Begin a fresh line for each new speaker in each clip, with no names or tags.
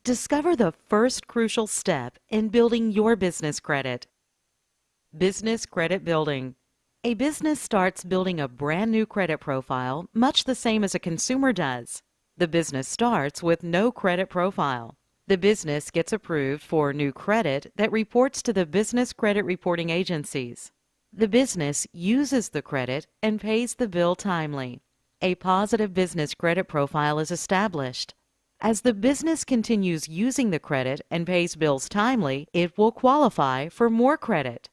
Discover the first crucial step in building your business credit. Business credit building. A business starts building a brand new credit profile much the same as a consumer does. The business starts with no credit profile. The business gets approved for new credit that reports to the business credit reporting agencies. The business uses the credit and pays the bill timely. A positive business credit profile is established. As the business continues using the credit and pays bills timely, it will qualify for more credit.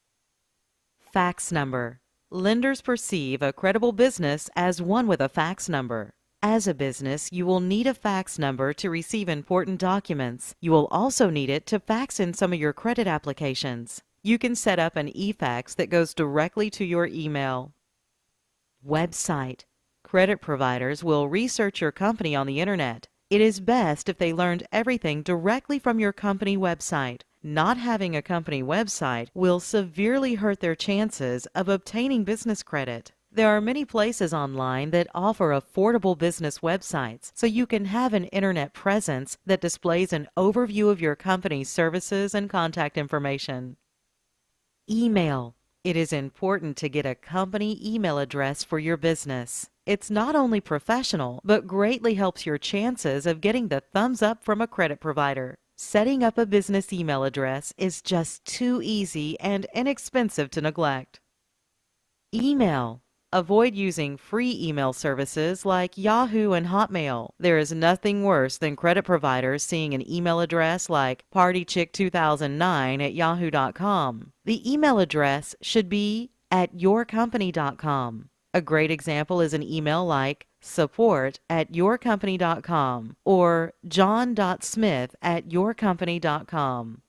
Fax number. Lenders perceive a credible business as one with a fax number. As a business, you will need a fax number to receive important documents. You will also need it to fax in some of your credit applications. You can set up an e-fax that goes directly to your email. Website. Credit providers will research your company on the internet. It is best if they learned everything directly from your company website. Not having a company website will severely hurt their chances of obtaining business credit. There are many places online that offer affordable business websites, so you can have an internet presence that displays an overview of your company's services and contact information. Email. It is important to get a company email address for your business. It's not only professional, but greatly helps your chances of getting the thumbs up from a credit provider. Setting up a business email address is just too easy and inexpensive to neglect. Email. Avoid using free email services like Yahoo and Hotmail. There is nothing worse than credit providers seeing an email address like partychick2009@yahoo.com. The email address should be @yourcompany.com. A great example is an email like support@yourcompany.com or john.smith@yourcompany.com.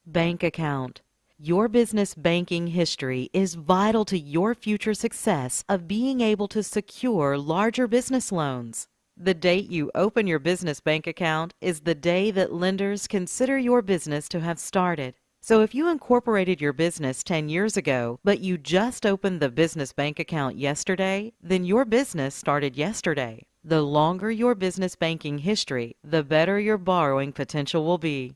Bank account. Your business banking history is vital to your future success of being able to secure larger business loans. The date you open your business bank account is the day that lenders consider your business to have started. So if you incorporated your business 10 years ago, but you just opened the business bank account yesterday, then your business started yesterday. The longer your business banking history, the better your borrowing potential will be.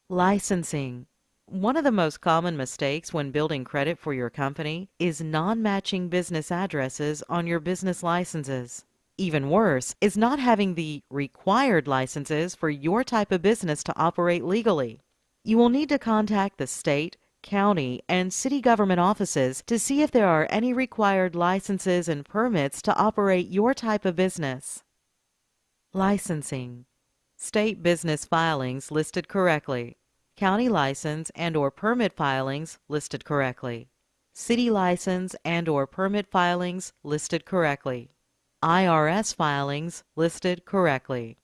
Licensing. One of the most common mistakes when building credit for your company is non-matching business addresses on your business licenses. Even worse is not having the required licenses for your type of business to operate legally. You will need to contact the state, county, and city government offices to see if there are any required licenses and permits to operate your type of business. Licensing. State business filings listed correctly. County license and/or permit filings listed correctly. City license and/or permit filings listed correctly. IRS filings listed correctly.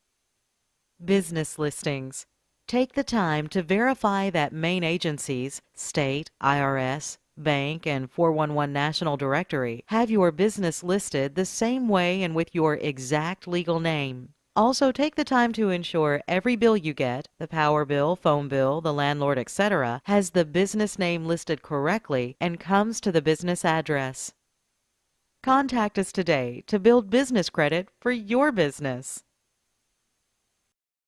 Business listings. Take the time to verify that main agencies, state, IRS, bank, and 411 National Directory have your business listed the same way and with your exact legal name. Also, take the time to ensure every bill you get, the power bill, phone bill, the landlord, etc., has the business name listed correctly and comes to the business address. Contact us today to build business credit for your business.